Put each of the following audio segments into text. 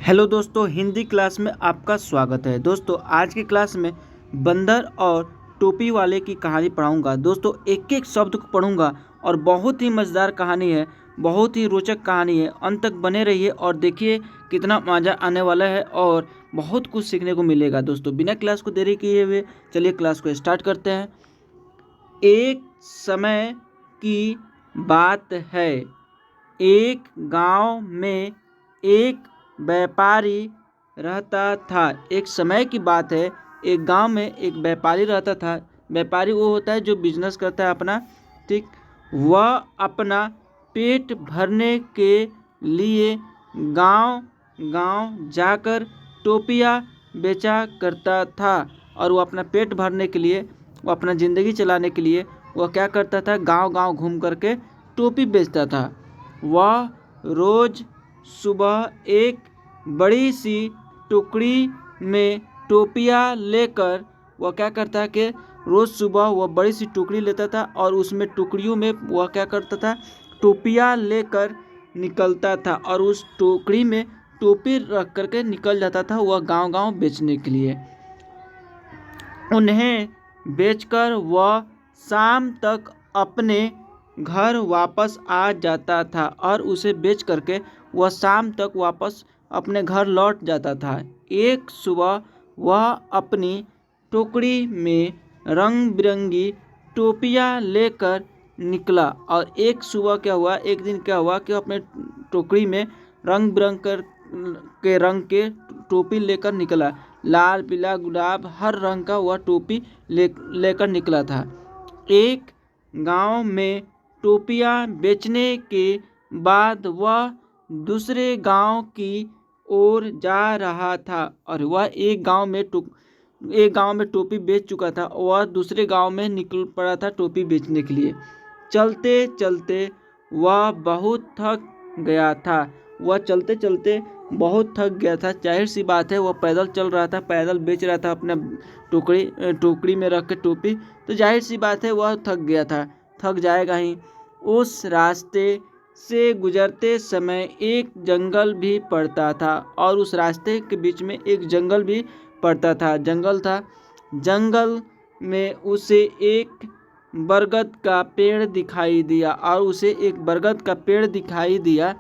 Hello दोस्तों, Hindi class में आपका स्वागत है। दोस्तों आज की क्लास में बंदर और टोपी वाले की कहानी पढ़ाऊंगा। दोस्तों एक एक शब्द को पढ़ूंगा और बहुत ही मज़ेदार कहानी है, बहुत ही रोचक कहानी है। अंत तक बने रहिए और देखिए कितना मज़ा आने वाला है और बहुत कुछ सीखने को मिलेगा। दोस्तों बिना क्लास को देरी किए हुए चलिए क्लास को स्टार्ट करते हैं। एक समय की बात है, एक गांव में एक व्यापारी रहता था। एक समय की बात है, एक गांव में एक व्यापारी रहता था। व्यापारी वो होता है जो बिजनेस करता है अपना, ठीक। वह अपना पेट भरने के लिए गांव गांव जाकर टोपियाँ बेचा करता था। और वो अपना पेट भरने के लिए, वो अपना ज़िंदगी चलाने के लिए वह क्या करता था, गांव गांव घूम करके टोपी बेचता था। वह रोज़ सुबह एक बड़ी सी टोकरी में टोपियाँ लेकर वह क्या करता है कि रोज़ सुबह वह बड़ी सी टोकरी लेता था और उसमें टोकरियों में वह क्या करता था, टोपियाँ लेकर निकलता था और उस टोकरी में टोपी रख करके निकल जाता था वह गांव गांव बेचने के लिए। उन्हें बेचकर वह शाम तक अपने घर वापस आ जाता था और उसे बेच करके वह शाम तक वापस अपने घर लौट जाता था। एक सुबह वह अपनी टोकरी में रंग बिरंगी टोपियाँ लेकर निकला। और एक सुबह क्या हुआ, एक दिन क्या हुआ कि अपने टोकरी में रंग बिरंग के रंग के टोपी लेकर निकला। लाल, पीला, गुलाब, हर रंग का वह टोपी लेकर निकला था। एक गांव में टोपियाँ बेचने के बाद वह दूसरे गांव की ओर जा रहा था। और वह एक गांव में टोपी बेच चुका था, वह दूसरे गांव में निकल पड़ा था टोपी बेचने के लिए। चलते चलते वह बहुत थक गया था। वह चलते चलते बहुत थक गया था। जाहिर सी बात है, वह पैदल चल रहा था, पैदल बेच रहा था अपना टोकरी में रख के टोपी, तो जाहिर सी बात है वह थक गया था, थक जाएगा ही। उस रास्ते से गुजरते समय एक जंगल भी पड़ता था और उस रास्ते के बीच में एक जंगल भी पड़ता था, जंगल था। जंगल में उसे एक बरगद का पेड़ दिखाई दिया और उसे एक बरगद का पेड़ दिखाई दिया।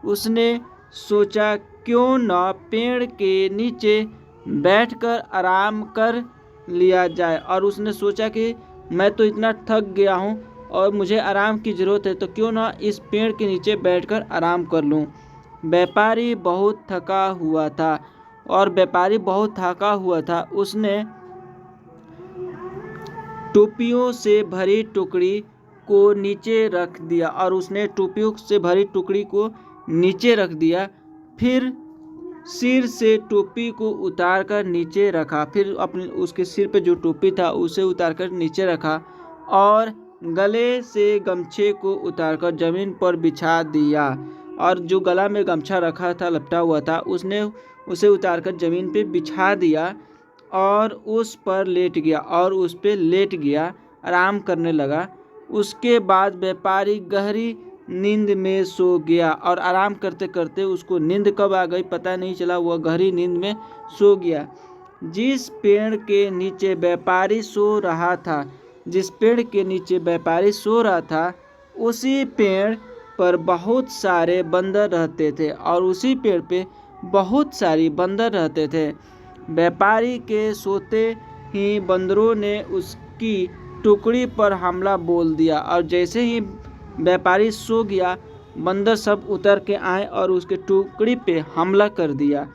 उसने सोचा क्यों न पेड़ के नीचे बैठकर आराम कर लिया जाए। और उसने सोचा कि मैं तो इतना थक गया हूँ और मुझे आराम की ज़रूरत है, तो क्यों ना इस पेड़ के नीचे बैठकर आराम कर लूँ। व्यापारी बहुत थका हुआ था। उसने टोपियों से भरी टोकरी को नीचे रख दिया और उसने टोपियों से भरी टोकरी को नीचे रख दिया। फिर सिर से टोपी को उतारकर नीचे रखा। फिर उसके सिर पे जो टोपी था उसे उतारकर नीचे रखा और गले से गमछे को उतारकर ज़मीन पर बिछा दिया। और जो गला में गमछा रखा था, लपटा हुआ था, उसने उसे उतारकर ज़मीन पे बिछा दिया और उस पर लेट गया, आराम करने लगा। उसके बाद व्यापारी गहरी नींद में सो गया और आराम करते करते उसको नींद कब आ गई पता नहीं चला, वह गहरी नींद में सो गया। जिस पेड़ के नीचे व्यापारी सो रहा था उसी पेड़ पर बहुत सारे बंदर रहते थे और उसी पेड़ पे बहुत सारी बंदर रहते थे। व्यापारी के सोते ही बंदरों ने उसकी टोकरी पर हमला बोल दिया और जैसे ही व्यापारी सो गया, बंदर सब उतर के आए और उसके टोकरी पे हमला कर दिया।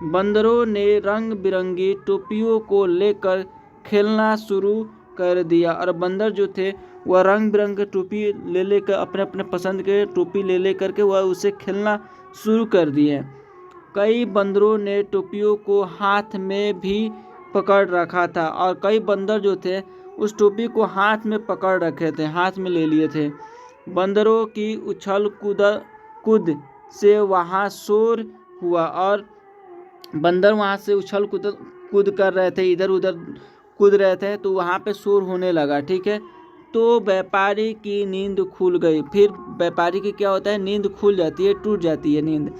बंदरों ने रंग बिरंगी टोपियों को लेकर खेलना शुरू कर दिया और बंदर जो थे वह रंग बिरंगे टोपी ले लेकर अपने अपने पसंद के टोपी ले करके वह उसे खेलना शुरू कर दिए। कई बंदरों ने टोपियों को हाथ में भी पकड़ रखा था और कई बंदर जो थे उस टोपी को हाथ में पकड़ रखे थे, हाथ में ले लिए थे। बंदरों की उछल कूद से वहाँ शोर हुआ और बंदर वहाँ से उछल कूद कर रहे थे, इधर उधर कूद रहे थे, तो वहाँ पे शोर होने लगा, ठीक है। तो व्यापारी की नींद खुल गई। फिर व्यापारी की क्या होता है, नींद खुल जाती है, टूट जाती है नींद।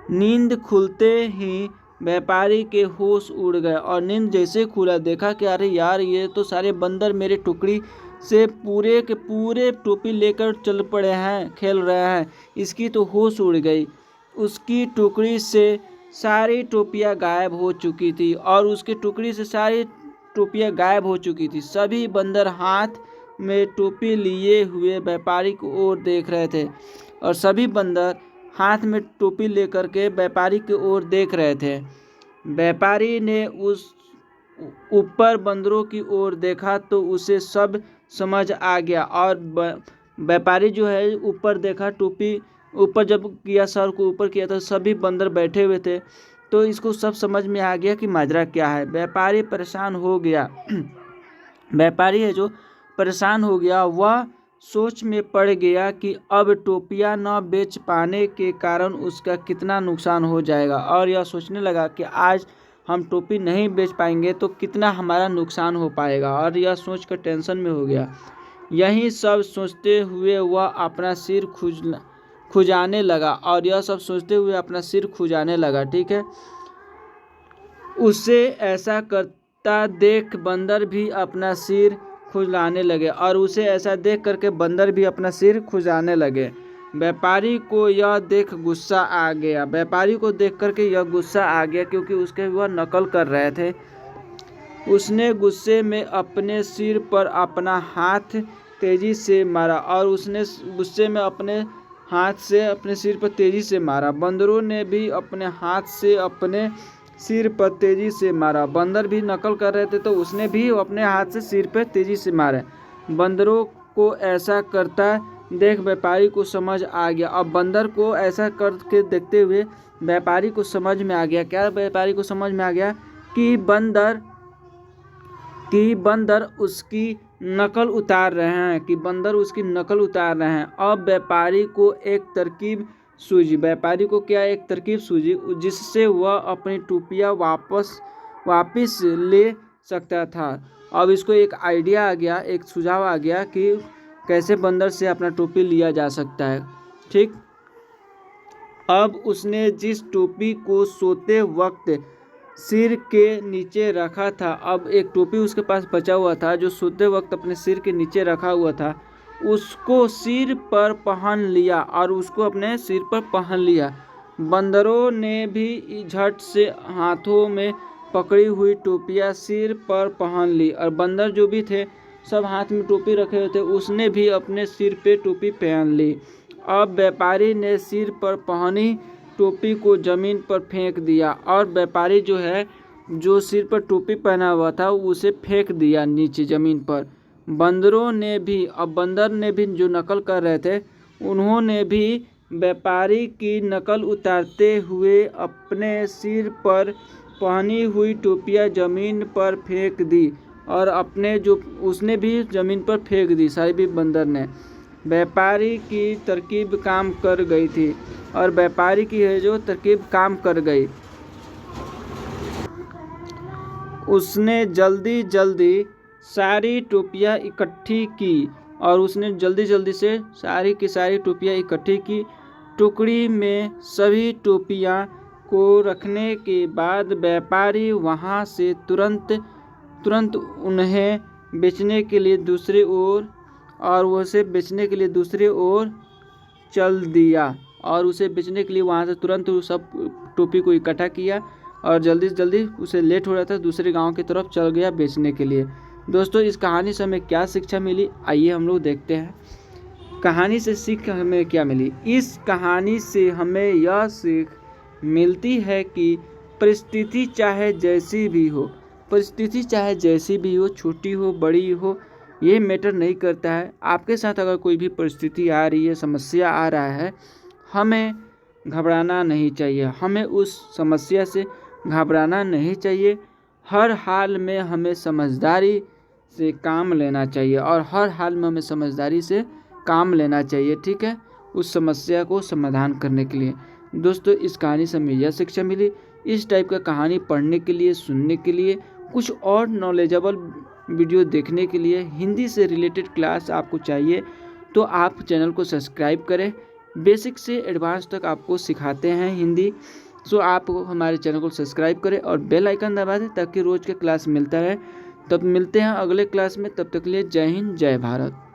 नींद खुलते ही व्यापारी के होश उड़ गए और नींद जैसे खुला देखा कि अरे यार, ये तो सारे बंदर मेरे टुकड़ी से पूरे के पूरे टोपी लेकर चल पड़े हैं, खेल रहे हैं। इसकी तो होश उड़ गई। उसकी टुकड़ी से सारी टोपियाँ गायब हो चुकी थी और उसकी टुकड़ी से सारी टोपियाँ गायब हो चुकी थी। सभी बंदर हाथ में टोपी लिए हुए व्यापारी की ओर देख रहे थे और सभी बंदर हाथ में टोपी लेकर के व्यापारी की ओर देख रहे थे। व्यापारी ने उस ऊपर बंदरों की ओर देखा तो उसे सब समझ आ गया और व्यापारी जो है ऊपर देखा, टोपी ऊपर जब किया, सर को ऊपर किया तो सभी बंदर बैठे हुए थे। तो इसको सब समझ में आ गया कि माजरा क्या है। व्यापारी परेशान हो गया। व्यापारी है जो परेशान हो गया, वह सोच में पड़ गया कि अब टोपियां न बेच पाने के कारण उसका कितना नुकसान हो जाएगा और यह सोचने लगा कि आज हम टोपी नहीं बेच पाएंगे तो कितना हमारा नुकसान हो पाएगा और यह सोचकर टेंशन में हो गया। यही सब सोचते हुए वह अपना सिर खुजाने लगा और यह सब सोचते हुए अपना सिर खुजाने लगा। ठीक है, उसे ऐसा करता देख बंदर भी अपना सिर खुजलाने लगे और उसे ऐसा देख करके बंदर भी अपना सिर खुजाने लगे। व्यापारी को यह देख गुस्सा आ गया। व्यापारी को देख करके यह गुस्सा आ गया क्योंकि उसके वह नकल कर रहे थे। उसने गुस्से में अपने सिर पर अपना हाथ तेजी से मारा और उसने गुस्से में अपने हाथ से अपने सिर पर तेजी से मारा। बंदरों ने भी अपने हाथ से अपने सिर पर तेजी से मारा। बंदर भी नकल कर रहे थे तो उसने भी अपने हाथ से सिर पर तेजी से मारा। बंदरों को ऐसा करता देख व्यापारी को समझ आ गया। अब बंदर को ऐसा करके देखते हुए व्यापारी को समझ में आ गया। क्या व्यापारी को समझ में आ गया कि बंदर उसकी नकल उतार रहे हैं। अब व्यापारी को एक तरकीब सूझी जिससे वह अपनी टोपियाँ वापस ले सकता था। अब इसको एक आइडिया आ गया, एक सुझाव आ गया कि कैसे बंदर से अपना टोपी लिया जा सकता है। ठीक, अब उसने जिस टोपी को सोते वक्त सिर के नीचे रखा था, अब एक टोपी उसके पास बचा हुआ था जो सोते वक्त अपने सिर के नीचे रखा हुआ था, उसको सिर पर पहन लिया और उसको अपने सिर पर पहन लिया। बंदरों ने भी झट से हाथों में पकड़ी हुई टोपियाँ सिर पर पहन ली और बंदर जो भी थे सब हाथ में टोपी रखे हुए थे, उसने भी अपने सिर पे टोपी पहन ली। अब व्यापारी ने सिर पर पहनी टोपी को जमीन पर फेंक दिया और व्यापारी जो है जो सिर पर टोपी पहना हुआ था उसे फेंक दिया नीचे ज़मीन पर। बंदरों ने भी, अब बंदर ने भी जो नकल कर रहे थे उन्होंने भी व्यापारी की नकल उतारते हुए अपने सिर पर पहनी हुई टोपियाँ ज़मीन पर फेंक दी और उसने भी ज़मीन पर फेंक दी सारी भी बंदर ने। व्यापारी की तरकीब काम कर गई थी और व्यापारी की है जो तरकीब काम कर गई। उसने जल्दी जल्दी सारी टोपियाँ इकट्ठी की और उसने जल्दी जल्दी से सारी की सारी टोपियाँ इकट्ठी की। टुकड़ी में सभी टोपियाँ को रखने के बाद व्यापारी वहाँ से तुरंत उन्हें बेचने के लिए दूसरी ओर चल दिया और उसे बेचने के लिए वहाँ से तुरंत सब टोपी को इकट्ठा किया और जल्दी से जल्दी उसे लेट हो रहा था, दूसरे गांव की तरफ चल गया बेचने के लिए। दोस्तों, इस कहानी से हमें क्या शिक्षा मिली, आइए हम लोग देखते हैं कहानी से सीख हमें क्या मिली। इस कहानी से हमें यह सीख मिलती है कि परिस्थिति चाहे जैसी भी हो, छोटी हो बड़ी हो, ये मैटर नहीं करता है। आपके साथ अगर कोई भी परिस्थिति आ रही है, समस्या आ रहा है, हमें घबराना नहीं चाहिए। हमें उस समस्या से घबराना नहीं चाहिए। हर हाल में हमें समझदारी से काम लेना चाहिए और हर हाल में हमें समझदारी से काम लेना चाहिए। ठीक है, उस समस्या को समाधान करने के लिए। दोस्तों, इस कहानी से हमें यह शिक्षा मिली। इस टाइप का कहानी पढ़ने के लिए, सुनने के लिए, कुछ और नॉलेजेबल वीडियो देखने के लिए, हिंदी से रिलेटेड क्लास आपको चाहिए तो आप चैनल को सब्सक्राइब करें। बेसिक से एडवांस तक आपको सिखाते हैं हिंदी। सो आप हमारे चैनल को सब्सक्राइब करें और बेल आइकन दबा दें ताकि रोज़ के क्लास मिलता रहे। तब मिलते हैं अगले क्लास में, तब तक के लिए जय हिंद जय भारत।